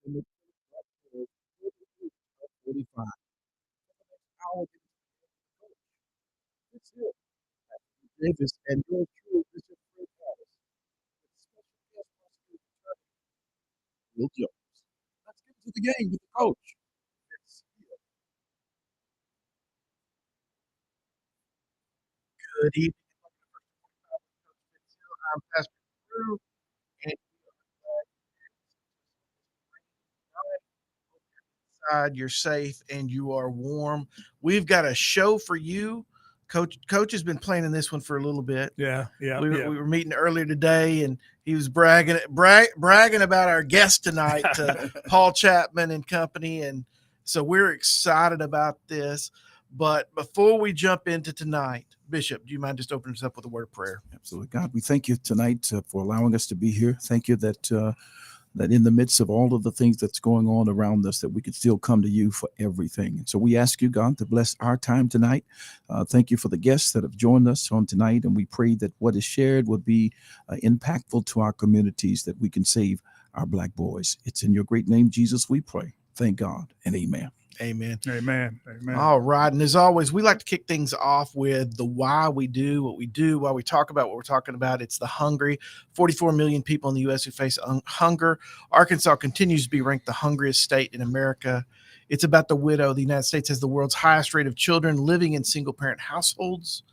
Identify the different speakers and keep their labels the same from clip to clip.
Speaker 1: in the 45. Hour Coach Fitz Hill, Davis, and your true Bishop Fred Harris, with special guest prosecutor attorney Will Jones. Let's get into the game with the coach. Fitz Hill. Good evening. Welcome to Coach Fitz Hill. I'm Pastor Drew, and you're safe and you are warm. We've got a show for you. Coach has been planning this one for a little bit. We were meeting earlier today, and he was bragging about our guest tonight, Paul Chapman and company, and so we're excited about this. But before we jump into tonight, Bishop, do you mind just opening us up with a word of prayer?
Speaker 2: Absolutely. God, we thank you tonight for allowing us to be here. Thank you that in the midst of all of the things that's going on around us, that we can still come to you for everything. And so we ask you, God, to bless our time tonight. Thank you for the guests that have joined us on tonight. And we pray that what is shared would be impactful to our communities, that we can save our Black boys. It's in your great name, Jesus, we pray. Thank God and amen.
Speaker 1: Amen.
Speaker 3: Amen. Amen.
Speaker 1: All right. And as always, we like to kick things off with the why we do what we do, why we talk about what we're talking about. It's the hungry. 44 million people in the U.S. who face hunger. Arkansas continues to be ranked the hungriest state in America. It's about the widow. The United States has the world's highest rate of children living in single-parent households.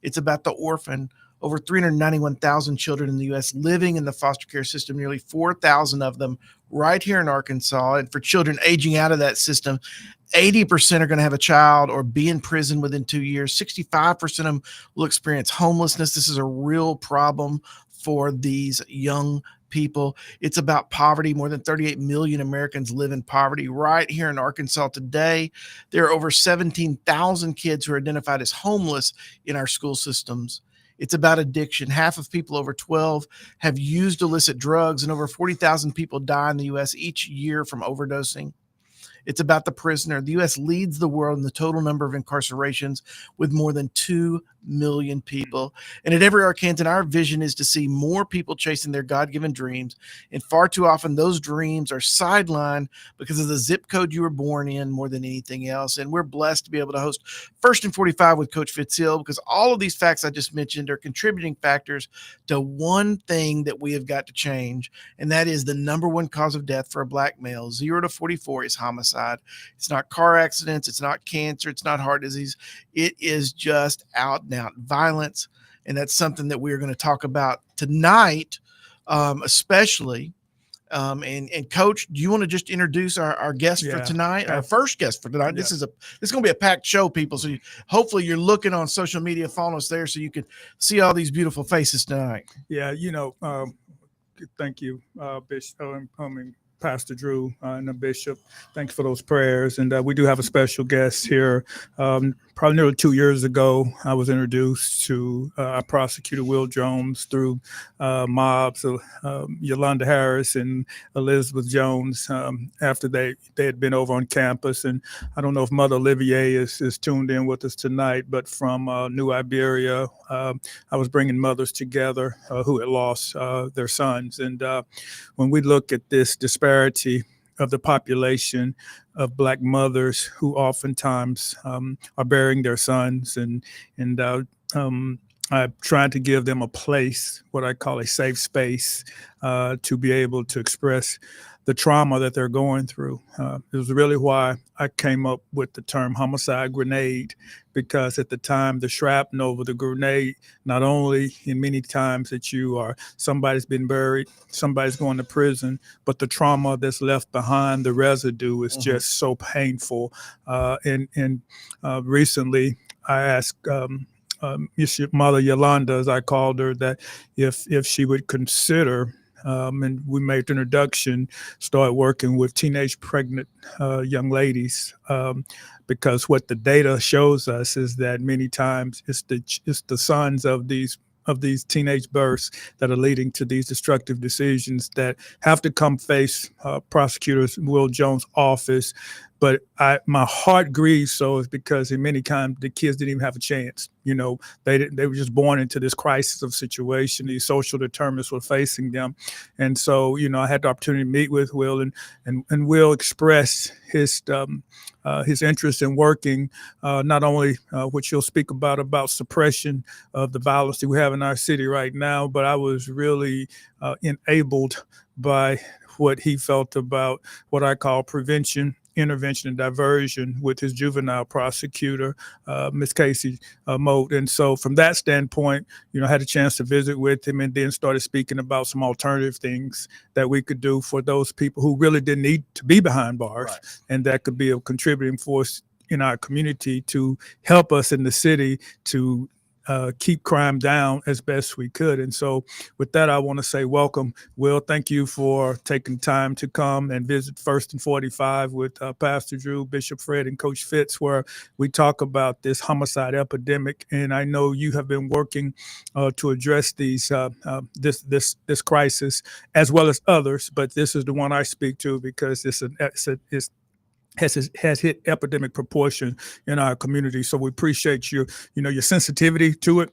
Speaker 1: It's about the orphan. Over 391,000 children in the U.S. living in the foster care system, nearly 4,000 of them right here in Arkansas. And for children aging out of that system, 80% are going to have a child or be in prison within 2 years. 65% of them will experience homelessness. This is a real problem for these young people. It's about poverty. More than 38 million Americans live in poverty right here in Arkansas today. There are over 17,000 kids who are identified as homeless in our school systems. It's about addiction. Half of people over 12 have used illicit drugs, and over 40,000 people die in the U.S. each year from overdosing. It's about the prisoner. The U.S. leads the world in the total number of incarcerations with more than 2 million people. And at every Arkansan, our vision is to see more people chasing their God-given dreams. And far too often, those dreams are sidelined because of the zip code you were born in more than anything else. And we're blessed to be able to host First and 45 with Coach Fitz Hill, because all of these facts I just mentioned are contributing factors to one thing that we have got to change. And that is the number one cause of death for a Black male, 0 to 44, is homicide. It's not car accidents. It's not cancer. It's not heart disease. It is just out and out violence. And that's something that we're going to talk about tonight, especially. And Coach, do you want to just introduce our guest for tonight? Our first guest for tonight. This is going to be a packed show, people. So hopefully you're looking on social media, following us there, so you can see all these beautiful faces tonight.
Speaker 3: Yeah, thank you, Bishop. Pastor Drew and the Bishop. Thanks for those prayers. And we do have a special guest here. Probably nearly 2 years ago, I was introduced to our prosecutor, Will Jones, through mobs of Yolanda Harris and Elizabeth Jones after they had been over on campus. And I don't know if Mother Olivier is tuned in with us tonight, but from New Iberia, I was bringing mothers together who had lost their sons. And when we look at this disparity of the population of Black mothers who oftentimes are burying their sons, and I'm trying to give them a place, what I call a safe space, to be able to express the trauma that they're going through. It was really why I came up with the term homicide grenade, because at the time, the shrapnel with the grenade, not only in many times that somebody's been buried, somebody's going to prison, but the trauma that's left behind, the residue is just so painful. And recently I asked Mother Yolanda, as I called her, that if she would consider, and we made the introduction, start working with teenage pregnant young ladies, because what the data shows us is that many times it's the sons of these teenage births that are leading to these destructive decisions that have to come face prosecutors Will Jones' office, But my heart grieves so is because in many times the kids didn't even have a chance. They were just born into this crisis of situation. These social determinants were facing them. And so, I had the opportunity to meet with Will, and Will expressed his interest in working, not only which you'll speak about suppression of the violence that we have in our city right now, but I was really enabled by what he felt about what I call prevention, intervention, and diversion with his juvenile prosecutor, Ms. Casey Moat. And so from that standpoint, I had a chance to visit with him and then started speaking about some alternative things that we could do for those people who really didn't need to be behind bars,
Speaker 1: Right.
Speaker 3: and that could be a contributing force in our community to help us in the city to keep crime down as best we could. And so with that, I want to say welcome, Will. Thank you for taking time to come and visit First and 45 with Pastor Drew, Bishop Fred, and Coach Fitz, where we talk about this homicide epidemic. And I know you have been working to address these this crisis as well as others, but this is the one I speak to because it's has hit epidemic proportion in our community. So we appreciate your sensitivity to it,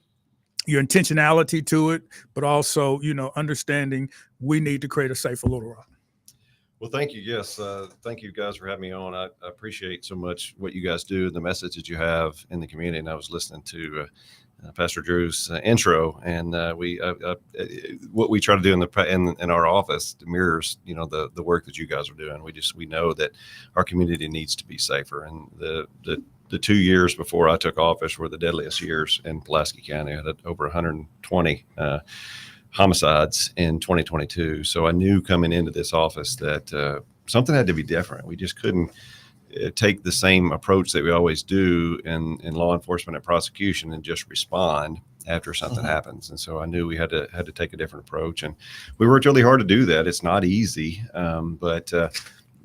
Speaker 3: your intentionality to it, but also, understanding we need to create a safer Little Rock.
Speaker 4: Well, thank you. Yes. Thank you guys for having me on. I appreciate so much what you guys do, the message that you have in the community. And I was listening to Pastor Drew's intro, and what we try to do in our office mirrors, the work that you guys are doing. We know that our community needs to be safer, and the 2 years before I took office were the deadliest years in Pulaski County. I had over 120 homicides in 2022. So I knew coming into this office that something had to be different. We just couldn't take the same approach that we always do in law enforcement and prosecution and just respond after something happens. And so I knew we had to take a different approach, and we worked really hard to do that. It's not easy, but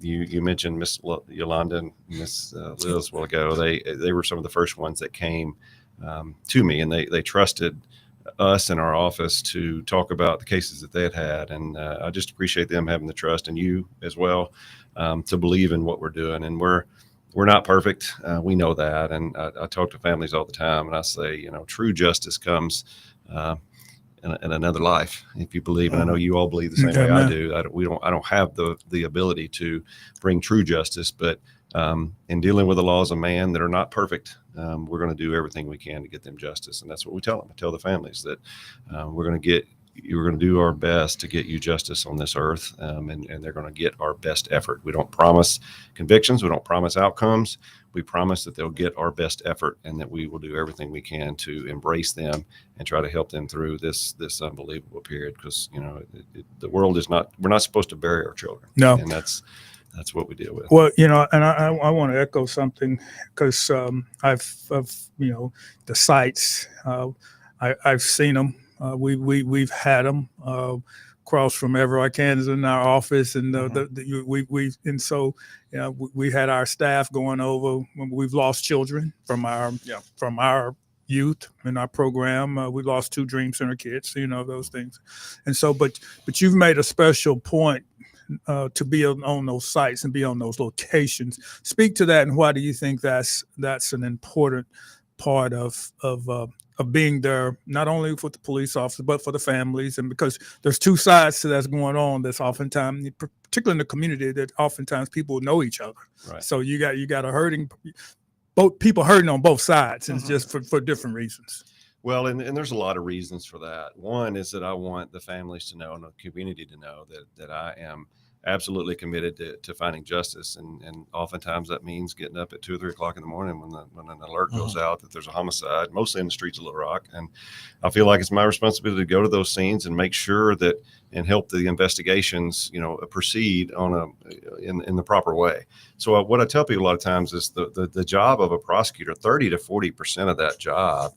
Speaker 4: you mentioned Miss Yolanda and Miss Liz a while ago. They were some of the first ones that came to me, and they trusted us in our office to talk about the cases that they had. And I just appreciate them having the trust, and you as well, to believe in what we're doing. And we're not perfect. We know that. And I talk to families all the time, and I say, true justice comes in another life, if you believe. And I know you all believe the same way I do. I don't have the ability to bring true justice, but in dealing with the laws of man that are not perfect, we're going to do everything we can to get them justice. And that's what we tell them. I tell the families that we're going to do our best to get you justice on this earth, and they're going to get our best effort. We don't promise convictions. We don't promise outcomes. We promise that they'll get our best effort, and that we will do everything we can to embrace them and try to help them through this unbelievable period. Because the world is not. We're not supposed to bury our children.
Speaker 3: No,
Speaker 4: and that's what we deal with.
Speaker 3: Well, and I want to echo something, because I've the sites, I've seen them. We've had them across from Everett, Arkansas, in our office, and we had our staff going over. We've lost children from our youth in our program. We lost 2 Dream Center kids, those things. And so, but you've made a special point to be on those sites and be on those locations. Speak to that, and why do you think that's an important part of being there, not only for the police officers but for the families? And because there's 2 sides to that's going on, that's oftentimes, particularly in the community, that oftentimes people know each other.
Speaker 4: Right.
Speaker 3: So you got both people hurting on both sides, and it's just for different reasons.
Speaker 4: Well, and there's a lot of reasons for that. One is that I want the families to know and the community to know that I am absolutely committed to finding justice. And oftentimes that means getting up at 2 or 3 o'clock in the morning when an alert goes out that there's a homicide, mostly in the streets of Little Rock. And I feel like it's my responsibility to go to those scenes and make sure that, and help the investigations, proceed in the proper way. So what I tell people a lot of times is the job of a prosecutor, 30 to 40% of that job,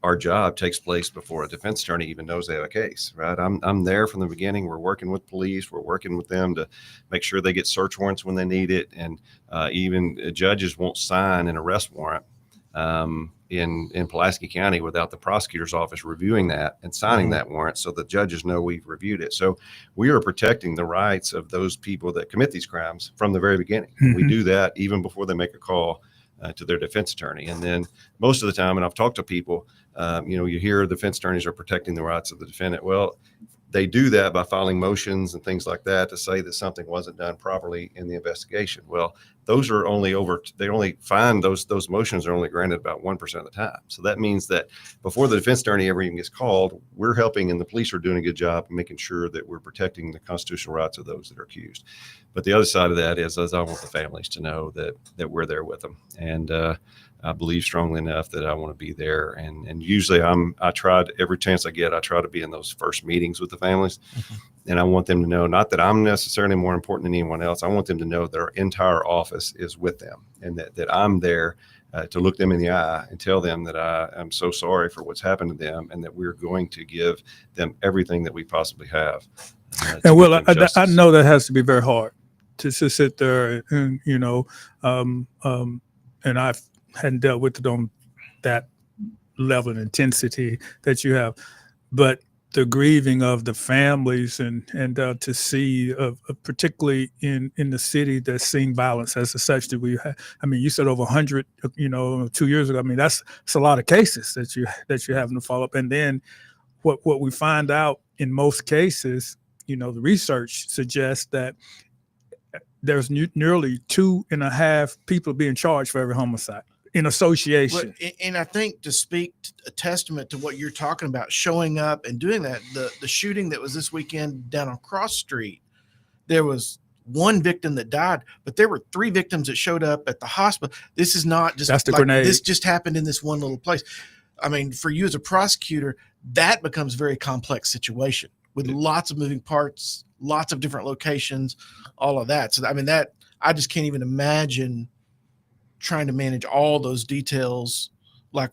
Speaker 4: our job, takes place before a defense attorney even knows they have a case, right? I'm there from the beginning. We're working with police. We're working with them to make sure they get search warrants when they need it. And even judges won't sign an arrest warrant in Pulaski County without the prosecutor's office reviewing that and signing that warrant, so the judges know we've reviewed it. So we are protecting the rights of those people that commit these crimes from the very beginning. We do that even before they make a call to their defense attorney. And then most of the time, and I've talked to people, you hear defense attorneys are protecting the rights of the defendant. Well, they do that by filing motions and things like that to say that something wasn't done properly in the investigation. Well, those are they only find those motions are only granted about 1% of the time. So that means that before the defense attorney ever even gets called, we're helping, and the police are doing a good job of making sure that we're protecting the constitutional rights of those that are accused. But the other side of that is I want the families to know that we're there with them. And I believe strongly enough that I want to be there. And usually I tried every chance I get, I try to be in those first meetings with the families. And I want them to know, not that I'm necessarily more important than anyone else. I want them to know that our entire office is with them, and that I'm there to look them in the eye and tell them that I'm so sorry for what's happened to them, and that we're going to give them everything that we possibly have.
Speaker 3: And Will, I know that has to be very hard to sit there and, and I hadn't dealt with it on that level of intensity that you have, but the grieving of the families and to see, particularly in the city that's seeing violence as such that we have. I mean, you said over 100, 2 years ago. I mean, that's a lot of cases that you're having to follow up. And then what we find out in most cases, the research suggests that there's nearly 2.5 people being charged for every homicide in association.
Speaker 1: And I think to speak a testament to what you're talking about, showing up and doing that, the shooting that was this weekend down on Cross Street, there was one victim that died, but there were 3 victims that showed up at the hospital. This is not just
Speaker 3: that's the grenade.
Speaker 1: This just happened in this one little place. I mean, for you as a prosecutor, that becomes a very complex situation with lots of moving parts, lots of different locations, all of that. So, I mean, that I just can't even imagine trying to manage all those details, like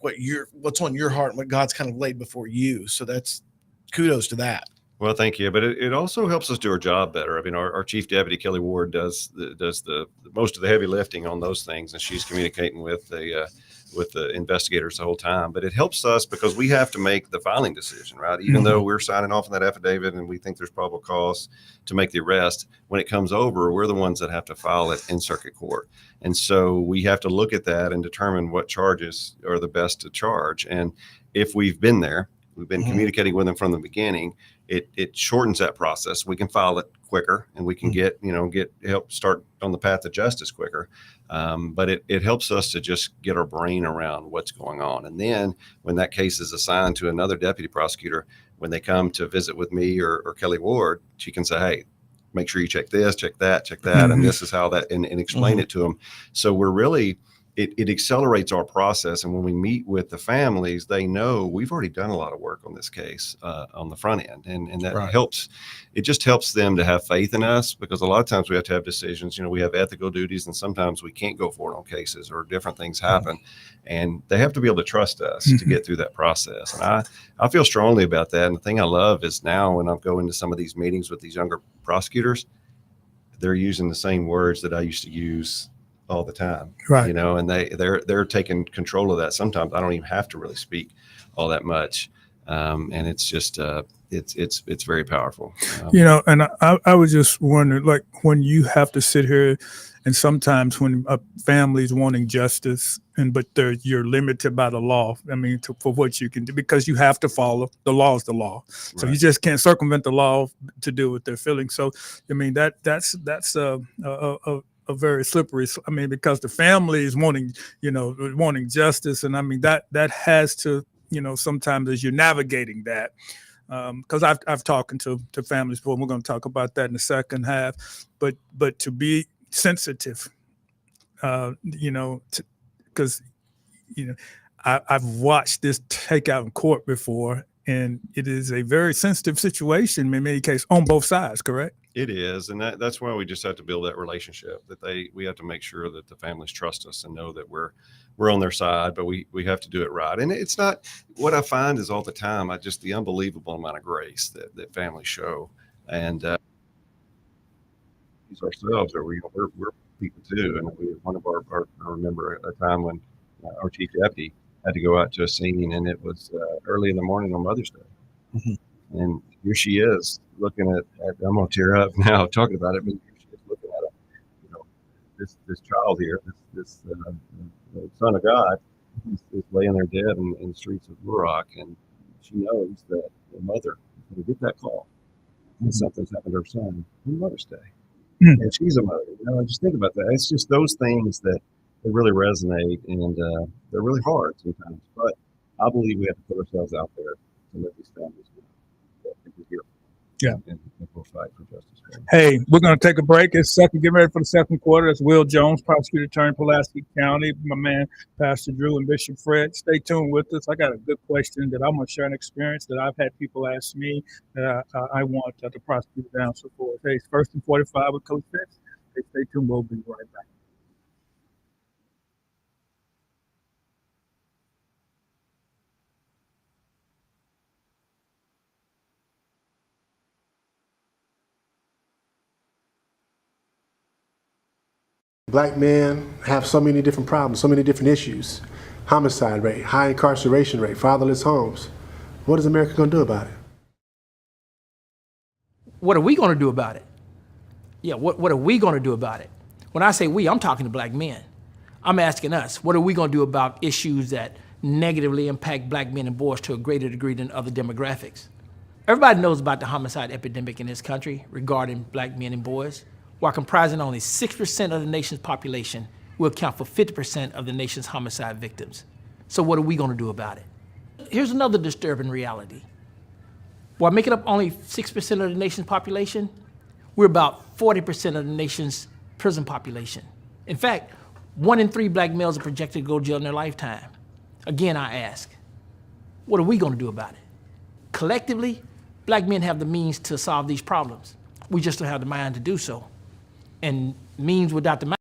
Speaker 1: what's on your heart and what God's kind of laid before you. So that's kudos to that.
Speaker 4: Well, thank you. But it also helps us do our job better. I mean, our chief deputy, Kelly Ward, does the most of the heavy lifting on those things, and she's communicating with the investigators the whole time. But it helps us because we have to make the filing decision, right? Even though we're signing off on that affidavit and we think there's probable cause to make the arrest, when it comes over, we're the ones that have to file it in circuit court. And so we have to look at that and determine what charges are the best to charge. And if we've been there, we've been communicating with them from the beginning, it shortens that process. We can file it quicker, and we can get help start on the path to justice quicker. But it helps us to just get our brain around what's going on. And then when that case is assigned to another deputy prosecutor, when they come to visit with me or Kelly Ward, she can say, hey, make sure you check this, check that, and this is how that, and explain it to them. So we're really, it accelerates our process. And when we meet with the families, they know we've already done a lot of work on this case on the front end. And that helps. It just helps them to have faith in us, because a lot of times we have to have decisions. We have ethical duties, and sometimes we can't go forward on cases or different things happen. And they have to be able to trust us to get through that process. And I feel strongly about that. And the thing I love is now when I'm going to some of these meetings with these younger prosecutors, they're using the same words that I used to use all the time,
Speaker 3: right?
Speaker 4: And they're taking control of that. Sometimes I don't even have to really speak all that much, and it's just it's very powerful.
Speaker 3: And I was just wondering, like, when you have to sit here, and sometimes when a family's wanting justice, but you're limited by the law. I mean, for what you can do, because you have to follow the law is the law. So you just can't circumvent the law to do what they're feeling. So I mean that's a very slippery. I mean, because the family is wanting justice, and I mean that has to, sometimes as you're navigating that, because I've talked to families before, and we're going to talk about that in the second half, but to be sensitive, because I've watched this take out in court before, and it is a very sensitive situation in many cases on both sides, correct?
Speaker 4: It is, and that's why we just have to build that relationship. We have to make sure that the families trust us and know that we're on their side, but we have to do it right. And it's not what I find is all the time. Just the unbelievable amount of grace that families show, and ourselves, or we're people too. And one of our I remember a time when our chief deputy had to go out to a scene, and it was early in the morning on Mother's Day. Mm-hmm. And here she is looking at I'm going to tear up now talking about it, but here she is looking at this child here, this son of God, is laying there dead in the streets of Ruroc, and she knows that her mother is going to get that call. And something's happened to her son on Mother's Day. And she's a mother. Just think about that. It's just those things that really resonate, and they're really hard sometimes. But I believe we have to put ourselves out there to let these families know that we're here.
Speaker 3: Yeah.
Speaker 4: And we'll fight for justice.
Speaker 3: Hey, we're going to take a break. It's getting ready for the second quarter. It's Will Jones, prosecutor attorney, Pulaski County. My man, Pastor Drew and Bishop Fred. Stay tuned with us. I got a good question that I'm going to share an experience that I've had people ask me that I want the prosecutor to answer for. Hey, it's 1st and 45 with Coach Fitz. Hey, stay tuned. We'll be right back.
Speaker 5: Black men have so many different problems, so many different issues. Homicide rate, high incarceration rate, fatherless homes. What is America going to do about it?
Speaker 6: What are we going to do about it? Yeah, what are we going to do about it? When I say we, I'm talking to black men. I'm asking us, what are we going to do about issues that negatively impact black men and boys to a greater degree than other demographics? Everybody knows about the homicide epidemic in this country regarding black men and boys. While comprising only 6% of the nation's population, will account for 50% of the nation's homicide victims. So what are we going to do about it? Here's another disturbing reality. While making up only 6% of the nation's population, we're about 40% of the nation's prison population. In fact, 1 in 3 black males are projected to go to jail in their lifetime. Again, I ask, what are we going to do about it? Collectively, black men have the means to solve these problems. We just don't have the mind to do so. And means without the mind.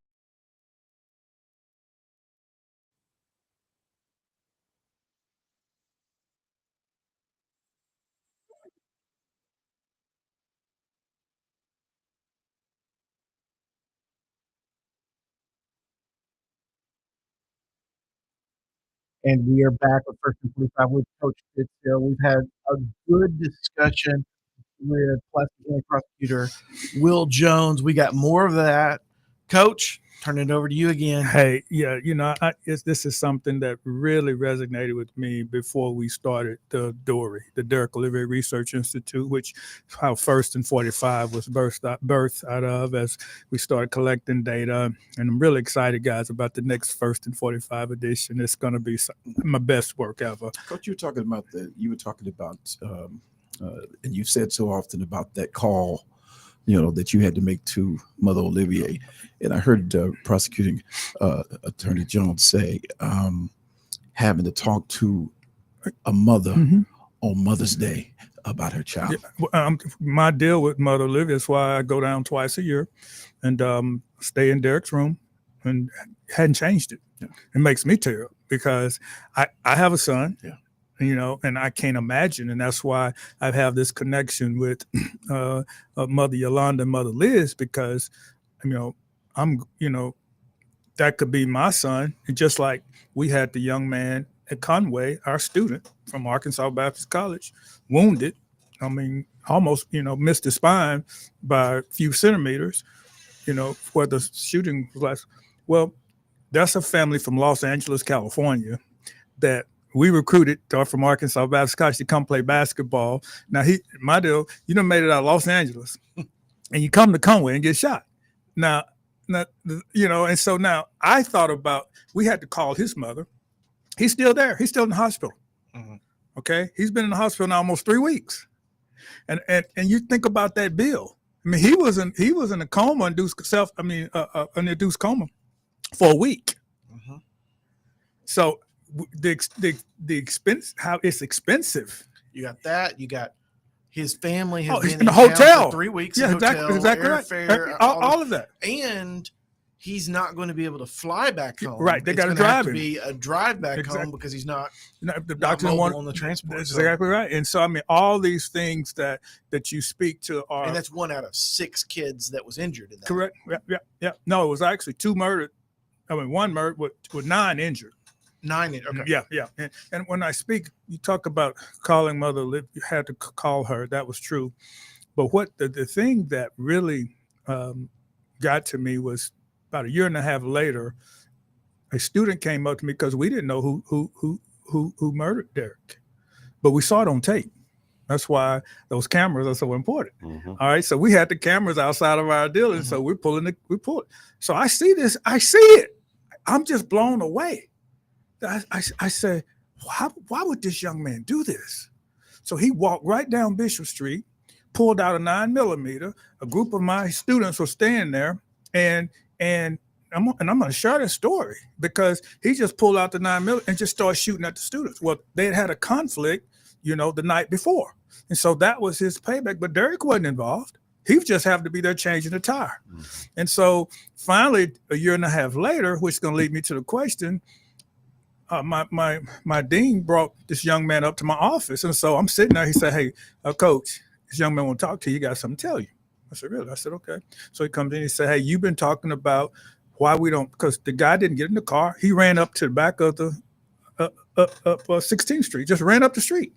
Speaker 1: And we are back with 1st and 45 with Coach Fitz Hill. We've had a good discussion with Pulaski County Prosecutor Will Jones. We got more of that. Coach, turn it over to you again.
Speaker 3: Hey, yeah, this is something that really resonated with me before we started the DORI, the Derek Olivier Research Institute, which how 1st and 45 was birthed out of as we started collecting data. And I'm really excited, guys, about the next 1st and 45 edition. It's going to be my best work ever.
Speaker 2: Coach, you were talking about, and you've said so often about that call, that you had to make to Mother Olivier. And I heard prosecuting attorney Jones say having to talk to a mother on Mother's Day about her child.
Speaker 3: Yeah, my deal with Mother Olivia is why I go down twice a year and stay in Derek's room, and hadn't changed it. Yeah. It makes me tear up because I have a son. Yeah. And I can't imagine. And that's why I have this connection with Mother Yolanda and Mother Liz, because, that could be my son. And just like we had the young man at Conway, our student from Arkansas Baptist College, wounded, almost, missed his spine by a few centimeters, where the shooting was like, well, that's a family from Los Angeles, California, that we recruited from Arkansas Baptist College to come play basketball. Now, my deal, made it out of Los Angeles, and you come to Conway and get shot. Now, and so now I thought about, we had to call his mother. He's still there. He's still in the hospital. Mm-hmm. Okay, he's been in the hospital now almost 3 weeks, and you think about that bill. He was in a coma, an induced coma for a week. Mm-hmm. So the expense, how it's expensive.
Speaker 1: You got that. You got his family has been
Speaker 3: in the hotel
Speaker 1: for 3 weeks.
Speaker 3: Yeah,
Speaker 1: hotel,
Speaker 3: exactly
Speaker 1: airfare,
Speaker 3: right. All of that,
Speaker 1: and he's not going to be able to fly back home.
Speaker 3: Right, they got to drive him.
Speaker 1: Be a drive back home because he's not.
Speaker 3: The doctor don't want
Speaker 1: on the transport.
Speaker 3: That's exactly right. And so all these things that you speak to are,
Speaker 1: and that's 1 out of 6 kids that was injured in that.
Speaker 3: Correct. Yeah. No, it was actually 2 murdered. 1 murdered with 9 injured.
Speaker 1: 9 okay.
Speaker 3: Yeah. And when I speak, you talk about calling Mother Liv, you had to call her. That was true. But what the thing that really got to me was about a year and a half later, a student came up to me because we didn't know who murdered Derek, but we saw it on tape. That's why those cameras are so important.
Speaker 4: Mm-hmm.
Speaker 3: All right, so we had the cameras outside of our dealer, mm-hmm. So we pull it. So I see this, I see it. I'm just blown away. I said, why would this young man do this? So he walked right down Bishop Street, pulled out a 9mm. A group of my students were standing there, and I'm going to share this story because he just pulled out the 9mm and just started shooting at the students. Well, they had a conflict, the night before. And so that was his payback, but Derek wasn't involved. He just happened to be there changing the tire. Mm-hmm. And so finally, a year and a half later, which is going to lead me to the question, my dean brought this young man up to my office. And so I'm sitting there. He said, hey, Coach, this young man want to talk to you. He got something to tell you. I said, really? I said, okay. So he comes in. He said, hey, you've been talking about why we don't, because the guy didn't get in the car. He ran up to the back of the 16th Street, just ran up the street.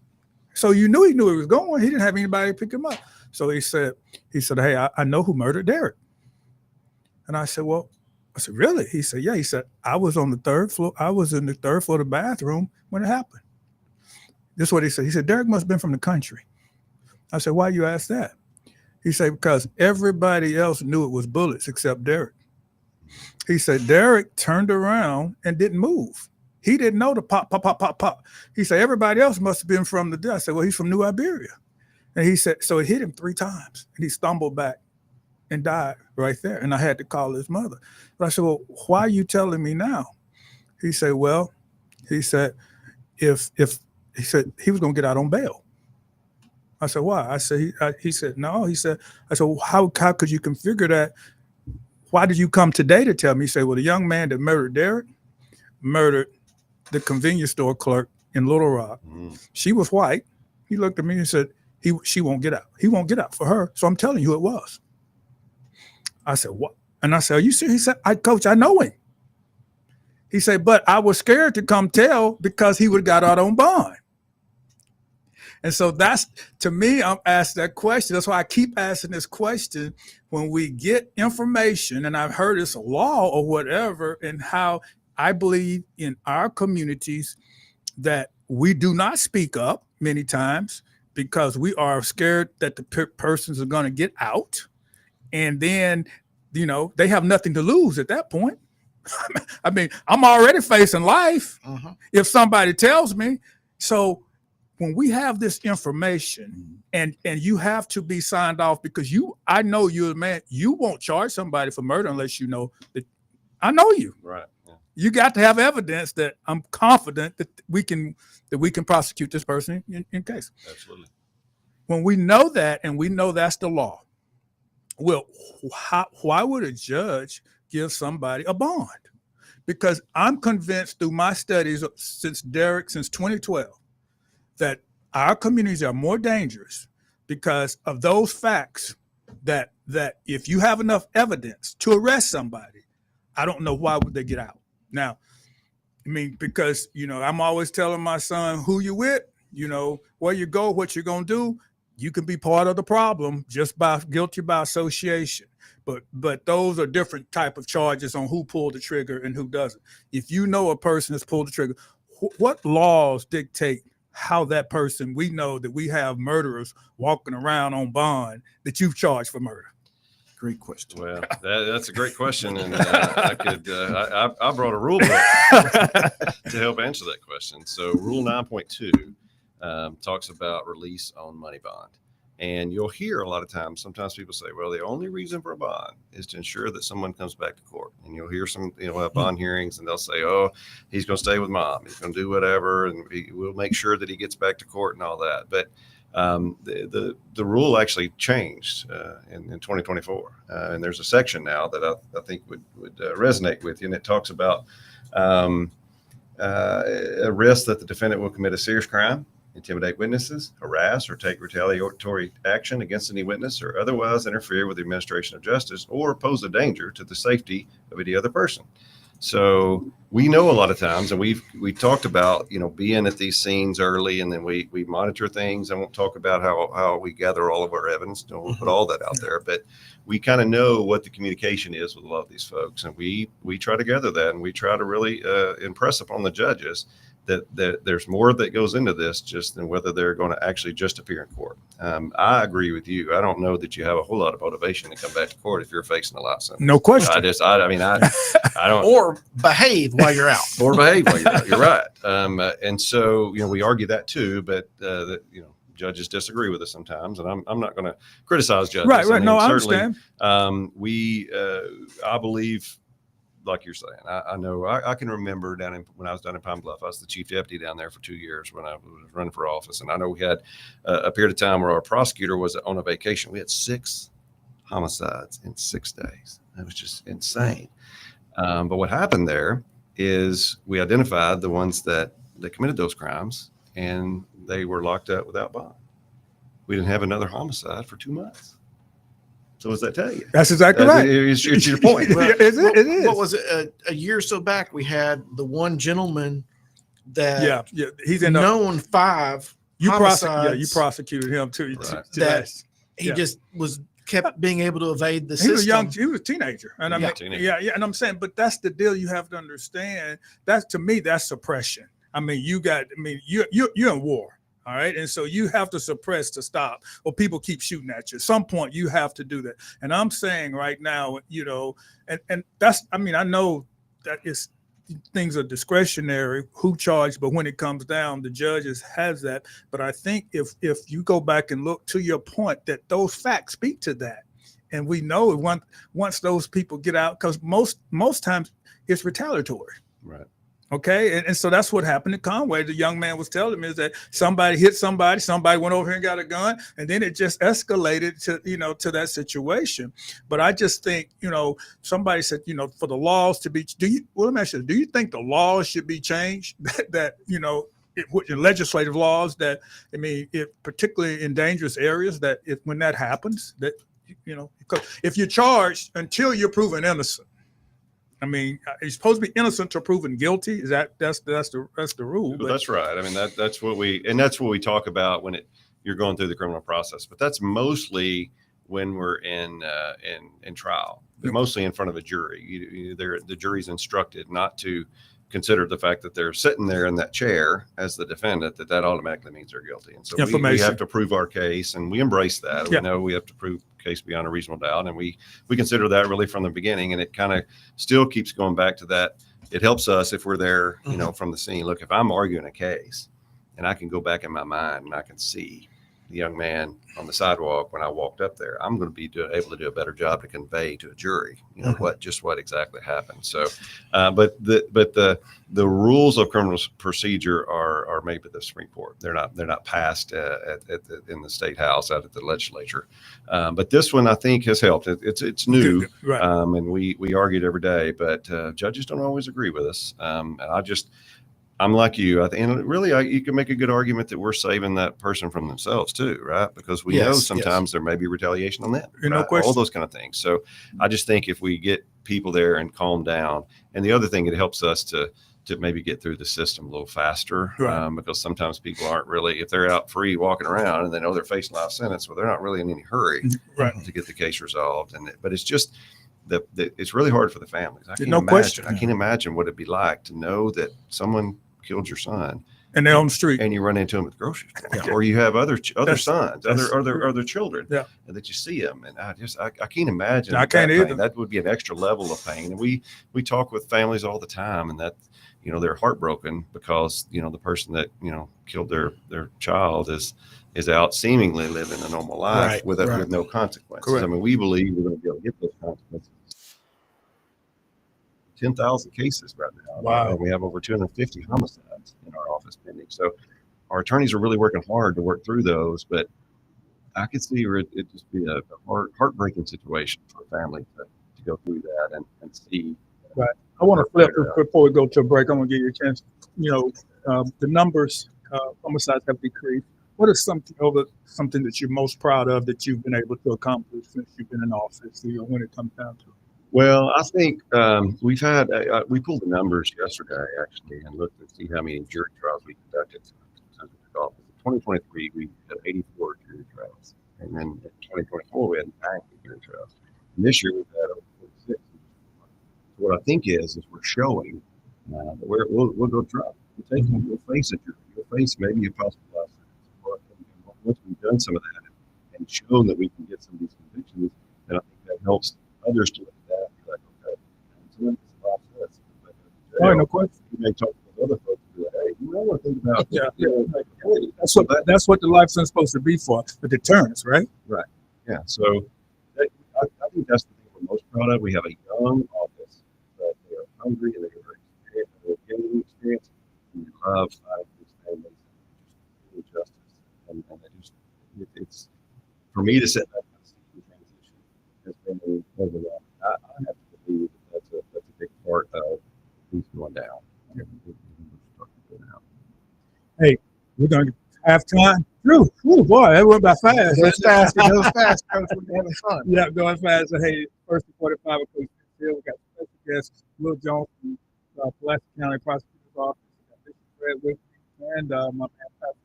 Speaker 3: So he knew he was going. He didn't have anybody to pick him up. So he said, hey, I know who murdered Derek. And I said, really? He said, yeah. He said, I was on the 3rd floor. I was in the 3rd floor of the bathroom when it happened. This is what he said. He said, Derek must have been from the country. I said, why you ask that? He said, because everybody else knew it was bullets except Derek. He said, Derek turned around and didn't move. He didn't know the pop, pop, pop, pop, pop. He said, everybody else must have been from the, I said, well, he's from New Iberia. And he said, so it hit him 3 times. And he stumbled back and died right there. And I had to call his mother. But I said, well, why are you telling me now? He said, if he said he was going to get out on bail. I said, why? I said, he said, no. He said, I said, well, how could you configure that? Why did you come today to tell me? He said, well, the young man that murdered Derek murdered the convenience store clerk in Little Rock. Mm. She was white. He looked at me and said, she won't get out. He won't get out for her. So I'm telling you who it was. I said, what? And I said, are you serious? He said, Coach, I know him. He said, but I was scared to come tell because he would have got out on bond. And so that's, to me, I'm asked that question. That's why I keep asking this question when we get information, and I've heard it's a law or whatever, and how I believe in our communities that we do not speak up many times because we are scared that the persons are going to get out. And then, they have nothing to lose at that point. I mean, I'm already facing life if somebody tells me. So when we have this information and you have to be signed off because I know you're a man, you won't charge somebody for murder unless you know that I know you.
Speaker 4: Right. Yeah.
Speaker 3: You got to have evidence that I'm confident that we can prosecute this person in case.
Speaker 4: Absolutely.
Speaker 3: When we know that and we know that's the law, well, why would a judge give somebody a bond? Because I'm convinced through my studies since 2012, that our communities are more dangerous because of those facts that if you have enough evidence to arrest somebody, I don't know why would they get out. Now, I mean, because, I'm always telling my son who you with, where you go, what you're going to do. You can be part of the problem just by guilty by association. But those are different type of charges on who pulled the trigger and who doesn't. If you know a person has pulled the trigger, what laws dictate how that person, we know that we have murderers walking around on bond that you've charged for murder?
Speaker 2: Great question.
Speaker 4: Well, that's a great question. And I brought a rule book to help answer that question. So Rule 9.2 talks about release on money bond. And you'll hear a lot of times, sometimes people say, well, the only reason for a bond is to ensure that someone comes back to court. And you'll hear some, bond hearings, and they'll say, oh, he's going to stay with mom. He's going to do whatever. And we'll make sure that he gets back to court and all that. But the rule actually changed in 2024. And there's a section now that I think would resonate with you. And it talks about a risk that the defendant will commit a serious crime, intimidate witnesses, harass or take retaliatory action against any witness, or otherwise interfere with the administration of justice or pose a danger to the safety of any other person. So we know a lot of times, and we talked about, being at these scenes early, and then we monitor things. I won't talk about how we gather all of our evidence. Don't put all that out there, but we kind of know what the communication is with a lot of these folks, and we try to gather that, and we try to really impress upon the judges that there's more that goes into this just than whether they're going to actually just appear in court. I agree with you. I don't know that you have a whole lot of motivation to come back to court if you're facing a life sentence.
Speaker 3: No question.
Speaker 4: I don't.
Speaker 1: Or behave while you're out.
Speaker 4: Or behave while you're out. You're right. And so, we argue that too, but judges disagree with us sometimes, and I'm not going to criticize judges.
Speaker 3: Right.
Speaker 4: I mean,
Speaker 3: No, I
Speaker 4: certainly,
Speaker 3: understand.
Speaker 4: I believe, like you're saying, I know I can remember when I was down in Pine Bluff. I was the chief deputy down there for 2 years when I was running for office, and I know we had a period of time where our prosecutor was on a vacation. We had 6 homicides in 6 days. That was just insane. But what happened there is we identified the ones that committed those crimes, and they were locked up without bond. We didn't have another homicide for 2 months. So what does that tell you?
Speaker 3: That's exactly right.
Speaker 4: It's your point.
Speaker 1: Well,
Speaker 3: It is.
Speaker 1: What was it? A year or so back, we had the one gentleman that
Speaker 3: Yeah. He's in
Speaker 1: known 5 homicides.
Speaker 3: you prosecuted him too.
Speaker 4: Right.
Speaker 1: That he
Speaker 3: Yeah.
Speaker 1: just kept being able to evade the
Speaker 3: He was
Speaker 1: system.
Speaker 3: he was a teenager. And I
Speaker 1: Yeah.
Speaker 3: mean,
Speaker 4: Teenager.
Speaker 3: and I'm saying, but that's the deal you have to understand. That's, to me, that's suppression. I mean, you're in war. All right. And so you have to suppress to stop, or people keep shooting at you. At some point, you have to do that. And I'm saying right now, and that's, I know that things are discretionary, who charged, but when it comes down, the judges has that. But I think if you go back and look, to your point, that those facts speak to that. And we know once those people get out, because most times it's retaliatory.
Speaker 4: Right.
Speaker 3: Okay. And so that's what happened to Conway. The young man was telling me is that somebody hit somebody went over here and got a gun, and then it just escalated to that situation. But I just think, somebody said, for the laws to be, let me ask you, do you think the laws should be changed that legislative laws that, particularly in dangerous areas, that when that happens, that, because if you're charged until you're proven innocent, you're supposed to be innocent to proven guilty. Is that's the rule?
Speaker 4: But that's right. That's what we talk about when you're going through the criminal process. But that's mostly when we're in trial. They're mostly in front of a jury. The jury's instructed not to consider the fact that they're sitting there in that chair as the defendant, that automatically means they're guilty. And so we have to prove our case, and we embrace that.
Speaker 3: Yeah.
Speaker 4: We know we have to prove case beyond a reasonable doubt, and we consider that really from the beginning. And it kind of still keeps going back to that. It helps us if we're there, from the scene. Look, if I'm arguing a case and I can go back in my mind and I can see the young man on the sidewalk when I walked up there, I'm going to be able to do a better job to convey to a jury, what exactly happened. So, but the rules of criminal procedure are made by the Supreme Court. They're not passed in the state house out at the legislature. But this one I think has helped. It's new,
Speaker 3: right.
Speaker 4: And we argued every day, but judges don't always agree with us. And I'm like you. And really, you can make a good argument that we're saving that person from themselves too, right? Because we know sometimes there may be retaliation on them,
Speaker 3: No
Speaker 4: right?
Speaker 3: question.
Speaker 4: All those kind of things. So I just think if we get people there and calm down, and the other thing, it helps us to maybe get through the system a little faster,
Speaker 3: right.
Speaker 4: Because sometimes people aren't really, if they're out free walking around and they know they're facing a life sentence, well, they're not really in any hurry to get the case resolved. But it's just it's really hard for the families. I can't imagine what it'd be like to know that someone killed your son
Speaker 3: and they're on the street,
Speaker 4: and you run into them at the grocery store, or you have other sons, other children, and that you see them. And I can't imagine.
Speaker 3: I can't either.
Speaker 4: That would be an extra level of pain. And we talk with families all the time, and that they're heartbroken because the person that killed their child is out seemingly living a normal life with no consequences.
Speaker 3: Correct.
Speaker 4: We believe we're going to be able to get those consequences. 10,000 cases right now.
Speaker 3: Wow.
Speaker 4: And we have over 250 homicides in our office pending. So our attorneys are really working hard to work through those, but I could see where it just be a heartbreaking situation for a family to go through that and see.
Speaker 3: Right. I want to flip before we go to a break. I'm going to give you a chance. The numbers, homicides have decreased. What is something that you're most proud of that you've been able to accomplish since you've been in office, when it comes down to it?
Speaker 4: Well, I think we've had we pulled the numbers yesterday actually and looked to see how many jury trials we conducted since we took office. In 2023, we had 84 jury trials, and then in 2024 we had 90 jury trials. And this year we've had over 46. So what I think is we're showing that we'll go trial. We'll face a jury. We'll face maybe a possible life sentence. Once we've done some of that and shown that we can get some of these convictions, then I think that helps others to look at that and be like, okay, so when it's a life sentence,
Speaker 3: Oh, no question.
Speaker 4: you may talk to other folks and be like, hey, you might want to think about like, hey,
Speaker 3: That's what the life sentence is supposed to be for, the deterrence, right?
Speaker 4: yeah. So I think that's the thing we're most proud of. We have a young office that they are hungry and they are very experienced and they're getting experience and they love fighting for these families and just justice. And they just, it's for me to sit back and see the transition has been overwhelming. I have to believe that that's a big part of who's going down.
Speaker 3: Hey, we're going to have time. Whew, boy, that went by fast.
Speaker 1: It goes fast. It goes fast, Coach. We're having fun.
Speaker 3: Yeah, going fast. So, hey, first and 45 with Coach Fitz Hill. We got special guest Will Jones from Pulaski County Prosecutor's Office. We got Bishop Fred with me and my man Pastor.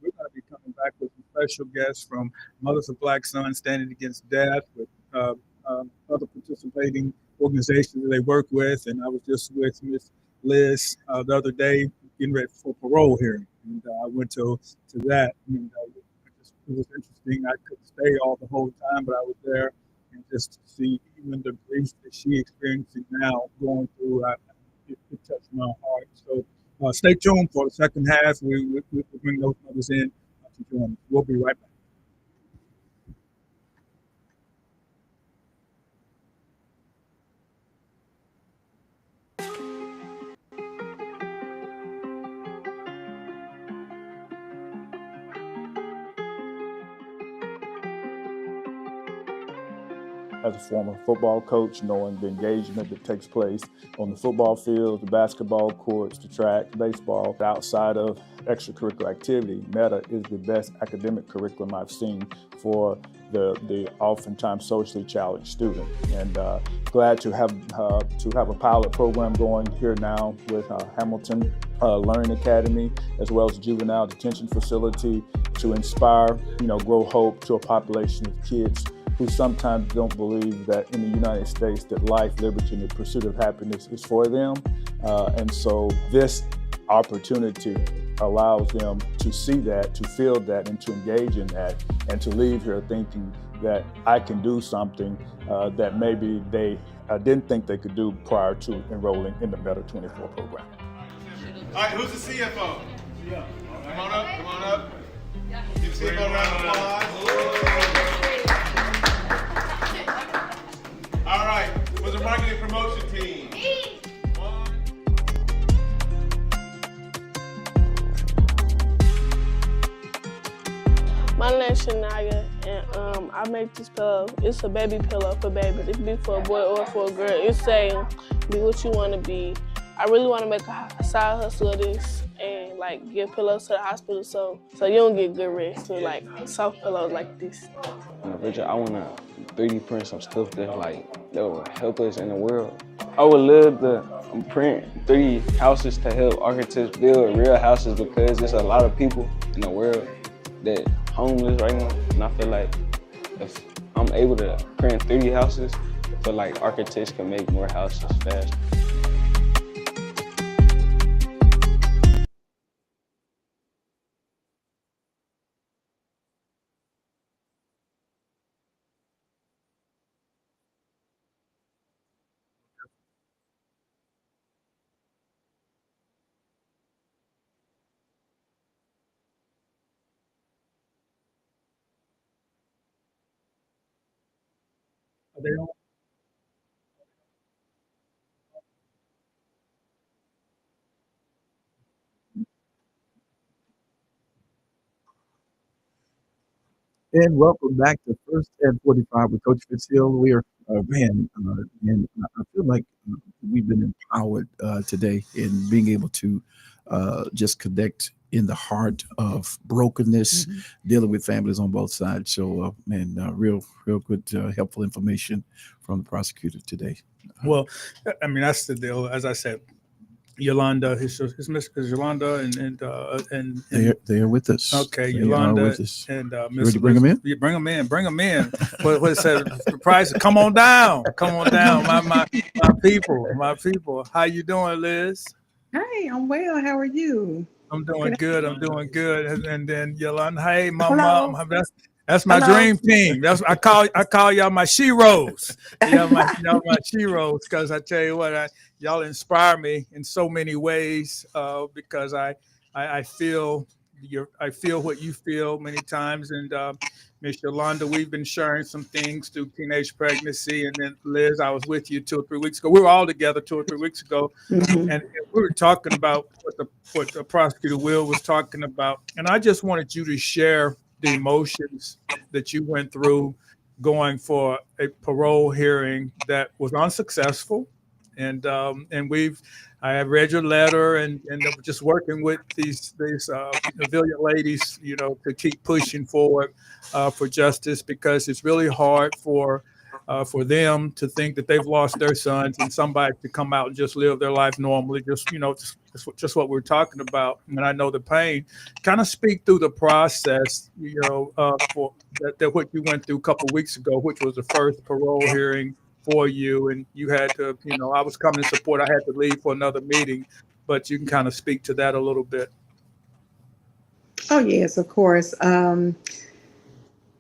Speaker 3: We're going to be coming back with some special guests from Mothers of Black Sons Standing Against Death, with other participating organizations that they work with. And I was just with Miss Liz the other day getting ready for parole hearing. And I went to that. And it was interesting. I couldn't stay all the whole time, but I was there. And just to see even the grief that she experiencing now, going through, it touched my heart. So stay tuned for the second half. We'll bring those mothers in to join us. We'll be right back.
Speaker 2: As a former football coach, knowing the engagement that takes place on the football field, the basketball courts, the track, baseball, outside of extracurricular activity, META is the best academic curriculum I've seen for the oftentimes socially challenged student. And glad to have a pilot program going here now with Hamilton Learning Academy, as well as juvenile detention facility, to inspire, grow hope to a population of kids who sometimes don't believe that in the United States that life, liberty, and the pursuit of happiness is for them. And so this opportunity allows them to see that, to feel that, and to engage in that, and to leave here thinking that I can do something that maybe they didn't think they could do prior to enrolling in the META 24 program.
Speaker 7: All right, who's the CFO? Yeah. Come on up. Give the CFO a round of applause. All right, for the marketing promotion team.
Speaker 8: My name's Shania, and I make this pillow. It's a baby pillow for babies. It can be for a boy or for a girl. It's saying, be what you want to be. I really want to make a side hustle of this and give pillows to the hospital so you don't get good rest with soft pillows like this.
Speaker 9: I want to 3D print some stuff that will help us in the world. I would love to print 3D houses to help architects build real houses, because there's a lot of people in the world that homeless right now, and I feel like if I'm able to print 3D houses, I feel like architects can make more houses faster.
Speaker 3: Are they on?
Speaker 2: And welcome back to First and 45 with Coach Fitz Hill. We are, and I feel like we've been empowered today in being able to just connect in the heart of brokenness, dealing with families on both sides. So, real good, helpful information from the prosecutor today.
Speaker 3: Well, I mean, that's the deal. As I said, Yolanda, is Yolanda and
Speaker 2: They are with us.
Speaker 3: okay,
Speaker 2: They
Speaker 3: Yolanda
Speaker 2: are with us.
Speaker 3: and
Speaker 2: You ready to bring them in?
Speaker 3: Yeah, bring them in, bring them in. What it said, the price? Come on down, my people. How you doing, Liz?
Speaker 10: Hey, I'm well. How are you?
Speaker 3: I'm doing
Speaker 10: Good
Speaker 3: good. I'm doing good. And then Yolanda, hey, my
Speaker 10: Hello.
Speaker 3: mom. That's my
Speaker 10: Hello.
Speaker 3: dream team. That's I call y'all my sheroes. Y'all my sheroes, because I tell you what, y'all inspire me in so many ways. Because I feel what you feel many times. And Miss Yolanda, we've been sharing some things through teenage pregnancy. And then Liz, I was with you 2 or 3 weeks ago. We were all together 2 or 3 weeks ago.
Speaker 10: Mhm.
Speaker 3: And we were talking about what the prosecutor Will was talking about, and I just wanted you to share the emotions that you went through going for a parole hearing that was unsuccessful, and I have read your letter and just working with these valiant ladies, to keep pushing forward for justice, because it's really hard for them to think that they've lost their sons and somebody to come out and just live their life normally, just what we're talking about. And I know the pain. Kind of speak through the process, for that what you went through a couple of weeks ago, which was the first parole hearing for you, and you had to, I was coming to support. I had to leave for another meeting, but you can kind of speak to that a little bit.
Speaker 10: Oh yes, of course.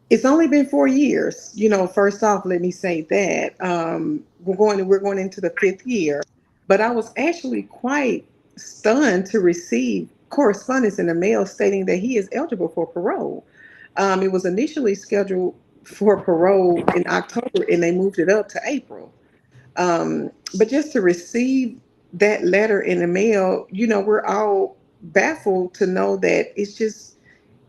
Speaker 10: It's only been 4 years. First off, let me say that we're going into the 5th year. But I was actually quite stunned to receive correspondence in the mail stating that he is eligible for parole. It was initially scheduled for parole in October, and they moved it up to April. But just to receive that letter in the mail, we're all baffled to know that it's just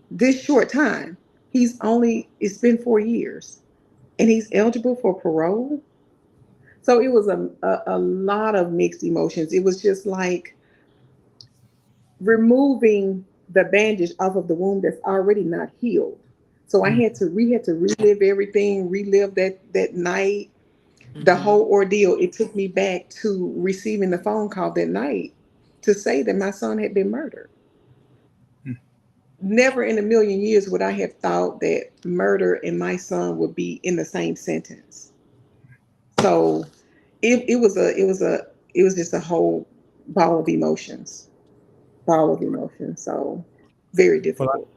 Speaker 10: this short time. It's been 4 years and he's eligible for parole. So it was a lot of mixed emotions. It was just like removing the bandage off of the wound that's already not healed. So we had to relive everything, relive that night, the whole ordeal. It took me back to receiving the phone call that night to say that my son had been murdered. Never in a million years would I have thought that murder and my son would be in the same sentence. So it was just a whole ball of emotions. So very difficult.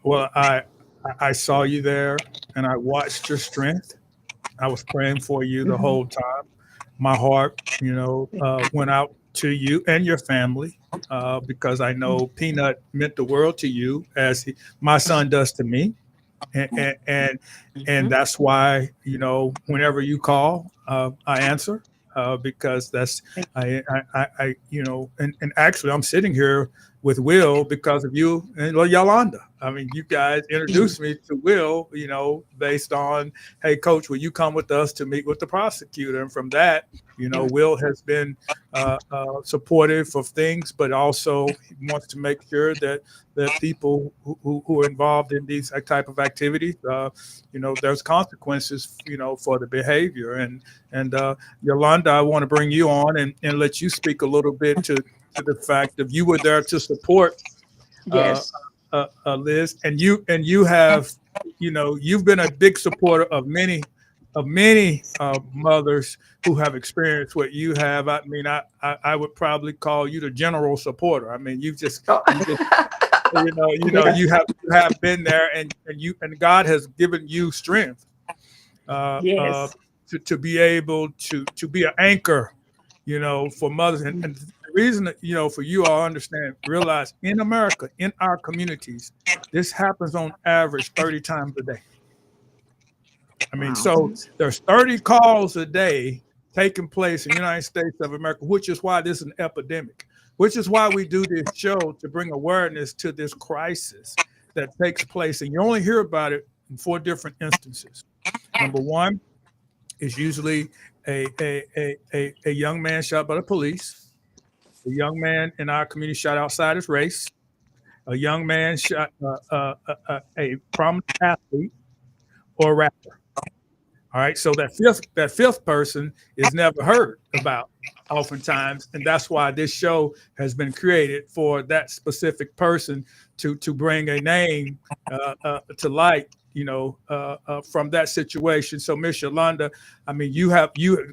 Speaker 3: Well, I saw you there, and I watched your strength. I was praying for you the whole time. My heart, went out to you and your family, because I know Peanut meant the world to you, as my son does to me, and that's why, whenever you call, I answer, because that's I and actually I'm sitting here with Will because of you and Yolanda. I mean, you guys introduced me to Will, based on, hey, Coach, will you come with us to meet with the prosecutor? And from that, Will has been supportive of things, but also wants to make sure that people who are involved in these type of activities, there's consequences, for the behavior. And Yolanda, I want to bring you on and let you speak a little bit to the fact that you were there to support
Speaker 10: Yes.
Speaker 3: Liz, and you have, you've been a big supporter of many mothers who have experienced what you have. I mean, I would probably call you the general supporter. I mean, you have been there, and God has given you strength
Speaker 10: Yes.
Speaker 3: to be able to be an anchor, for mothers. And the reason that, for you all realize in America, in our communities, this happens on average 30 times a day. I mean, so there's 30 calls a day taking place in the United States of America, which is why this is an epidemic, which is why we do this show, to bring awareness to this crisis that takes place. And you only hear about it in 4 different instances. Number one is usually a young man shot by the police, a young man in our community shot outside his race, a young man shot a prominent athlete or rapper. All right, so that fifth person is never heard about oftentimes, and that's why this show has been created for that specific person to bring a name to light, from that situation. So, Miss Yolanda, I mean,